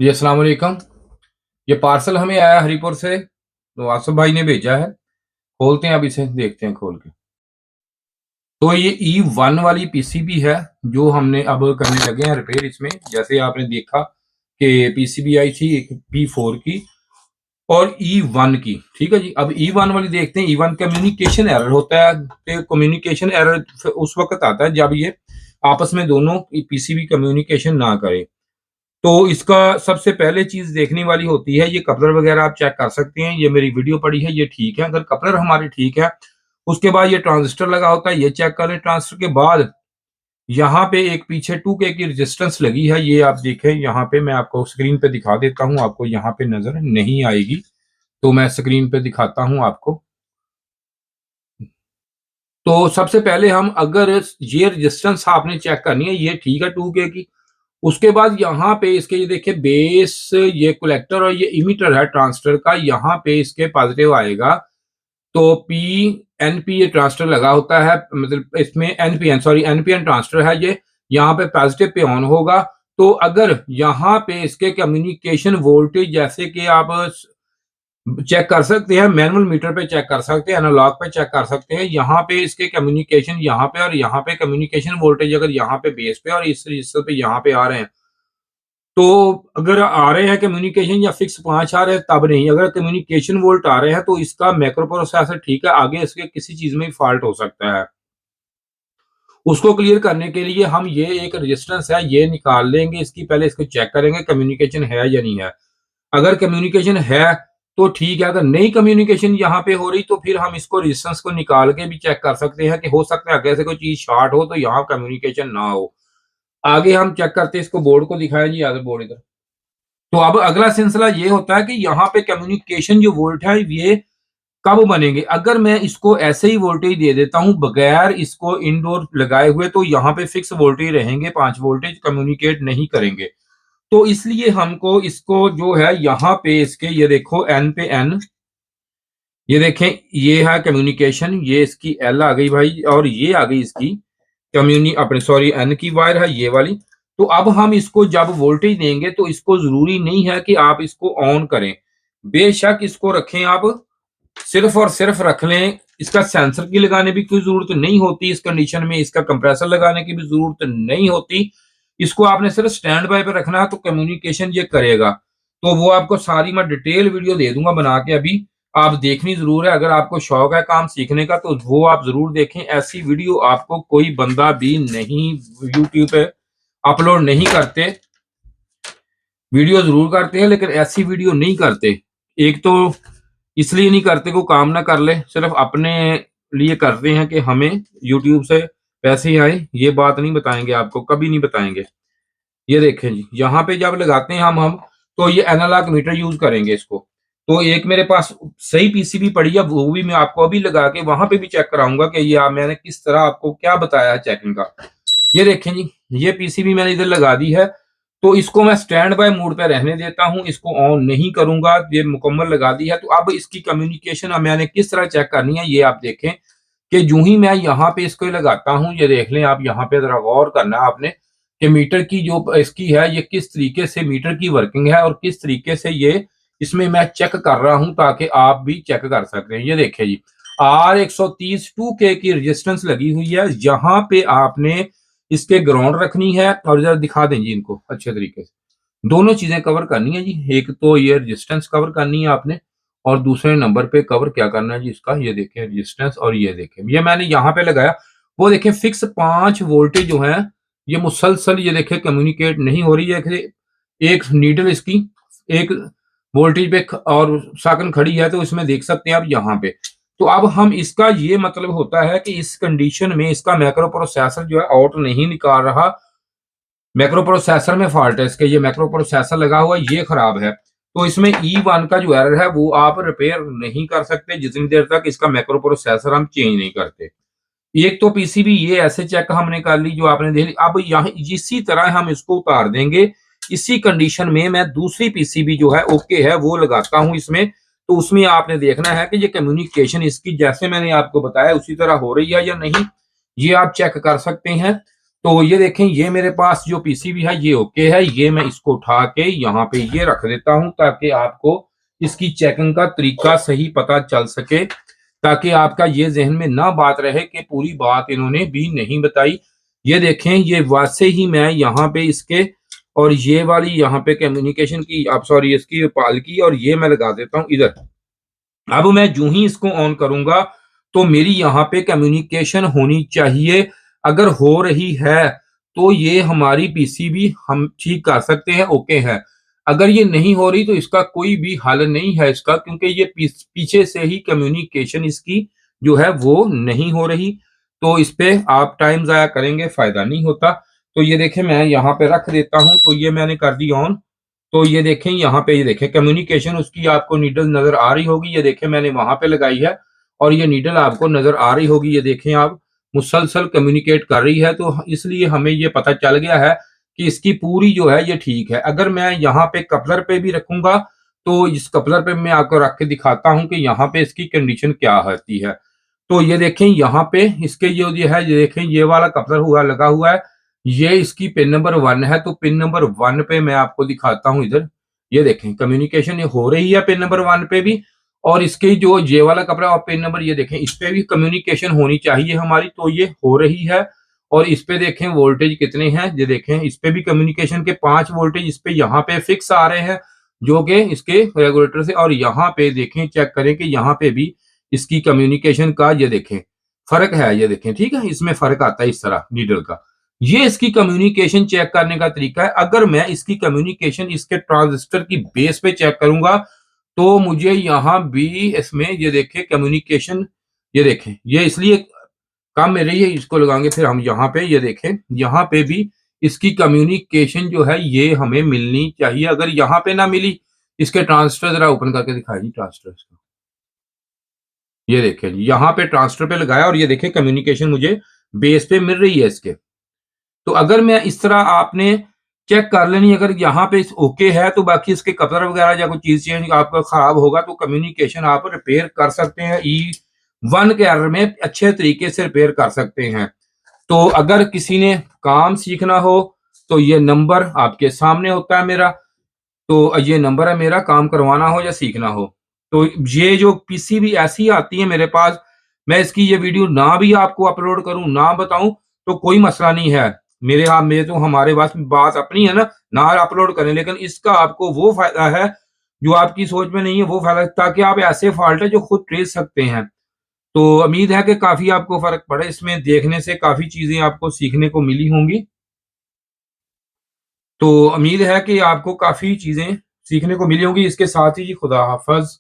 जी अस्सलाम वालेकुम। ये पार्सल हमें आया हरीपुर से, तो आसिफ भाई ने भेजा है। खोलते हैं, अब इसे देखते हैं खोल के। तो ये E1 वाली पीसीबी है जो हमने अब करने लगे हैं रिपेयर इसमें। जैसे आपने देखा कि पीसीबी आई थी एक P4 की और E1 की। ठीक है जी, अब E1 वाली देखते हैं। E1 कम्युनिकेशन एरर होता है। कम्युनिकेशन एरर उस वक्त आता है जब ये आपस में दोनों पीसीबी कम्युनिकेशन ना करे। तो इसका सबसे पहले चीज देखने वाली होती है ये कपलर वगैरह। आप चेक कर सकते हैं, ये मेरी वीडियो पड़ी है, ये ठीक है। अगर कपलर हमारे ठीक है, उसके बाद ये ट्रांजिस्टर लगा होता है, ये चेक करें। ट्रांजिस्टर के बाद यहाँ पे एक पीछे 2K की रेजिस्टेंस लगी है, ये आप देखें। यहाँ पे मैं आपको स्क्रीन पे दिखा देता हूँ, आपको यहाँ पे नजर नहीं आएगी तो मैं स्क्रीन पे दिखाता हूँ आपको। तो सबसे पहले हम अगर ये रेजिस्टेंस आपने चेक करनी है, ये ठीक है 2K की। उसके बाद यहाँ पे इसके ये देखिए बेस, ये कलेक्टर और ये इमीटर है ट्रांजिस्टर का, यहाँ पे इसके पॉजिटिव आएगा। तो पी एनपी ये ट्रांजिस्टर लगा होता है, मतलब इसमें एनपीएन, सॉरी एनपीएन ट्रांजिस्टर है ये। यहाँ पे पॉजिटिव पे ऑन होगा। तो अगर यहाँ पे इसके कम्युनिकेशन वोल्टेज, जैसे कि आप चेक कर सकते हैं, मैनुअल मीटर पे चेक कर सकते हैं, एनालॉग पे चेक कर सकते हैं। यहाँ पे इसके कम्युनिकेशन यहाँ पे और यहाँ पे कम्युनिकेशन वोल्टेज अगर यहाँ पे बेस पे और इस रजिस्टर पे यहाँ पे आ रहे हैं, तो अगर आ रहे हैं कम्युनिकेशन या फिक्स 5 आ रहे हैं तब नहीं। अगर कम्युनिकेशन वोल्ट आ रहे हैं तो इसका मैक्रो प्रोसेसर ठीक है, आगे इसके किसी चीज में फॉल्ट हो सकता है। उसको क्लियर करने के लिए हम ये एक रेजिस्टेंस है ये निकाल लेंगे इसकी, पहले इसको चेक करेंगे कम्युनिकेशन है या नहीं है। अगर कम्युनिकेशन है तो ठीक है, अगर नहीं कम्युनिकेशन यहाँ पे हो रही तो फिर हम इसको रेजिस्टेंस को निकाल के भी चेक कर सकते हैं कि हो सकता है आगे से कोई चीज शॉर्ट हो तो यहाँ कम्युनिकेशन ना हो। आगे हम चेक करते हैं, इसको बोर्ड को दिखाया जी, आगे बोर्ड इधर। तो अब अगला सिलसिला ये होता है कि यहाँ पे कम्युनिकेशन जो वोल्ट है ये कब बनेंगे। अगर मैं इसको ऐसे ही वोल्टेज दे देता हूं बगैर इसको इंडोर लगाए हुए, तो यहाँ पे फिक्स वोल्टेज रहेंगे, 5 वोल्टेज कम्युनिकेट नहीं करेंगे। तो इसलिए हमको इसको जो है यहाँ पे इसके ये देखो एन पे एन, ये देखें ये है कम्युनिकेशन, ये इसकी एल आ गई भाई और ये आ गई इसकी कम्युनी अपने सॉरी एन की वायर है ये वाली। तो अब हम इसको जब वोल्टेज देंगे तो इसको जरूरी नहीं है कि आप इसको ऑन करें, बेशक इसको रखें आप, सिर्फ और सिर्फ रख लें। इसका सेंसर की लगाने भी कोई जरूरत नहीं होती इस कंडीशन में, इसका कंप्रेसर लगाने की भी जरूरत नहीं होती। इसको आपने सिर्फ स्टैंड बाय पे रखना है तो कम्युनिकेशन ये करेगा। तो वो आपको सारी मैं डिटेल वीडियो दे दूंगा बना के, अभी आप देखनी जरूर है। अगर आपको शौक है काम सीखने का तो वो आप जरूर देखें। ऐसी वीडियो आपको कोई बंदा भी नहीं यूट्यूब पे अपलोड नहीं करते, वीडियो जरूर करते हैं लेकिन ऐसी वीडियो नहीं करते। एक तो इसलिए नहीं करते को काम ना कर ले, सिर्फ अपने लिए करते हैं कि हमें यूट्यूब से पैसे आए। ये बात नहीं बताएंगे आपको, कभी नहीं बताएंगे। ये देखें जी, यहाँ पे जब लगाते हैं हम तो ये एनालॉग मीटर यूज करेंगे इसको। तो एक मेरे पास सही पीसीबी पड़ी है, वो भी मैं आपको अभी लगा के वहां पे भी चेक कराऊंगा कि ये मैंने किस तरह आपको क्या बताया है चेकिंग का। ये देखें जी, ये पीसीबी मैंने इधर लगा दी है। तो इसको मैं स्टैंड बाय मोड पे रहने देता हूं, इसको ऑन नहीं करूंगा। ये मुकम्मल लगा दी है। तो अब इसकी कम्युनिकेशन अब मैंने किस तरह चेक करनी है ये आप देखें कि यूं ही मैं यहाँ पे इसको लगाता हूं, ये देख लें आप। यहाँ पे जरा गौर करना है आपने कि मीटर की जो इसकी है ये किस तरीके से मीटर की वर्किंग है और किस तरीके से ये इसमें मैं चेक कर रहा हूं ताकि आप भी चेक कर सकते हैं। ये देखिए जी, R130 2K की रेजिस्टेंस लगी हुई है। यहाँ पे आपने इसके ग्राउंड रखनी है और जरा दिखा दें जी इनको अच्छे तरीके से। दोनों चीजें कवर करनी है जी, एक तो ये रेजिस्टेंस कवर करनी है आपने और दूसरे नंबर पे कवर क्या करना है जी इसका, ये देखें रेजिस्टेंस। और ये देखें ये मैंने यहाँ पे लगाया, वो देखें फिक्स 5 वोल्टेज जो है ये मुसलसल ये देखें कम्युनिकेट नहीं हो रही है। एक नीडल इसकी एक वोल्टेज पे और साकन खड़ी है, तो इसमें देख सकते हैं आप यहाँ पे। तो अब हम इसका ये मतलब होता है कि इस कंडीशन में इसका मैक्रो प्रोसेसर जो है आउट नहीं निकाल रहा, मैक्रो प्रोसेसर में फॉल्ट है इसके। ये मैक्रो प्रोसेसर लगा हुआ ये खराब है। तो इसमें E1 का जो एरर है वो आप रिपेयर नहीं कर सकते जितनी देर तक इसका मैक्रो प्रोसेसर हम चेंज नहीं करते। एक तो पीसीबी ये ऐसे चेक हमने कर ली जो आपने देख ली। अब यहाँ इसी तरह हम इसको उतार देंगे। इसी कंडीशन में मैं दूसरी पीसीबी जो है ओके है वो लगाता हूं इसमें। तो उसमें आपने देखना है कि ये कम्युनिकेशन इसकी जैसे मैंने आपको बताया उसी तरह हो रही है या नहीं, ये आप चेक कर सकते हैं। तो ये देखें, ये मेरे पास जो पीसीबी है ये ओके है। ये मैं इसको उठा के यहाँ पे ये रख देता हूं ताकि आपको इसकी चेकिंग का तरीका सही पता चल सके, ताकि आपका ये जहन में ना बात रहे कि पूरी बात इन्होंने भी नहीं बताई। ये देखें, ये वैसे ही मैं यहाँ पे इसके और ये वाली यहाँ पे कम्युनिकेशन की, आप सॉरी इसकी पाल की, और ये मैं लगा देता हूँ इधर। अब मैं जूं ही इसको ऑन करूंगा तो मेरी यहाँ पे कम्युनिकेशन होनी चाहिए। अगर हो रही है तो ये हमारी पीसीबी हम ठीक कर सकते हैं, ओके है। अगर ये नहीं हो रही तो इसका कोई भी हल नहीं है इसका, क्योंकि ये पीछे से ही कम्युनिकेशन इसकी जो है वो नहीं हो रही। तो इस पे आप टाइम जाया करेंगे, फायदा नहीं होता। तो ये देखें, मैं यहाँ पे रख देता हूं। तो ये मैंने कर दी ऑन। तो ये देखें, यहाँ पे ये देखें कम्युनिकेशन उसकी आपको नीडल नजर आ रही होगी। ये देखें, मैंने वहां पे लगाई है और ये नीडल आपको नजर आ रही होगी। ये देखें, आप मुसलसल कम्युनिकेट कर रही है। तो इसलिए हमें ये पता चल गया है कि इसकी पूरी जो है ये ठीक है। अगर मैं यहाँ पे कपलर पे भी रखूंगा तो इस कपलर पे मैं आपको रख के दिखाता हूं कि यहाँ पे इसकी कंडीशन क्या होती है। तो ये देखें, यहाँ पे इसके ये है, ये देखें ये वाला कपलर हुआ लगा हुआ है। ये इसकी पिन नंबर 1 है। तो पिन नंबर 1 पे मैं आपको दिखाता हूं इधर। ये देखें कम्युनिकेशन ये हो रही है पिन नंबर 1 पे भी, और इसके जो ये वाला कपड़ा और पिन नंबर ये देखें इस पे भी कम्युनिकेशन होनी चाहिए हमारी। तो ये हो रही है। और इस पे देखें वोल्टेज कितने हैं, ये देखें इस पे भी कम्युनिकेशन के 5 वोल्टेज इस पे यहाँ पे फिक्स आ रहे हैं जो कि इसके रेगुलेटर से। और यहाँ पे देखें, चेक करें कि यहाँ पे भी इसकी कम्युनिकेशन का ये देखें फर्क है। ये देखें, ठीक है, इसमें फर्क आता है इस तरह नीडल का। ये इसकी कम्युनिकेशन चेक करने का तरीका है। अगर मैं इसकी कम्युनिकेशन इसके ट्रांजिस्टर की बेस पे चेक करूंगा तो मुझे यहां भी इसमें ये देखें कम्युनिकेशन, ये देखें ये इसलिए कम में रही है। इसको लगाएंगे फिर हम यहाँ पे, ये देखें यहाँ पे भी इसकी कम्युनिकेशन जो है ये हमें मिलनी चाहिए। अगर यहाँ पे ना मिली, इसके ट्रांजिस्टर जरा ओपन करके दिखाइए ट्रांजिस्टर इसका। ये देखें यहाँ पे ट्रांजिस्टर पे लगाया और ये देखें कम्युनिकेशन मुझे बेस पे मिल रही है इसके। तो अगर मैं इस तरह आपने चेक कर लेनी, अगर यहाँ पे ओके है तो बाकी इसके कपलर वगैरह या कोई चीज चेंज आपका खराब होगा तो कम्युनिकेशन आप रिपेयर कर सकते हैं। E1 के एरर में अच्छे तरीके से रिपेयर कर सकते हैं। तो अगर किसी ने काम सीखना हो तो ये नंबर आपके सामने होता है मेरा। तो ये नंबर है मेरा, काम करवाना हो या सीखना हो। तो ये जो पीसीबी ऐसी आती है मेरे पास, मैं इसकी ये वीडियो ना भी आपको अपलोड करूं ना बताऊं तो कोई मसला नहीं है। मेरे तो हमारे पास बात अपनी है ना अपलोड करें, लेकिन इसका आपको वो फायदा है जो आपकी सोच में नहीं है, वो फायदा, ताकि आप ऐसे फॉल्ट है जो खुद ट्रेस सकते हैं। तो उम्मीद है कि काफी आपको फर्क पड़े, इसमें देखने से काफी चीजें आपको सीखने को मिली होंगी। तो उम्मीद है कि आपको काफी चीजें सीखने को मिली होंगी। इसके साथ ही खुदा हाफिज।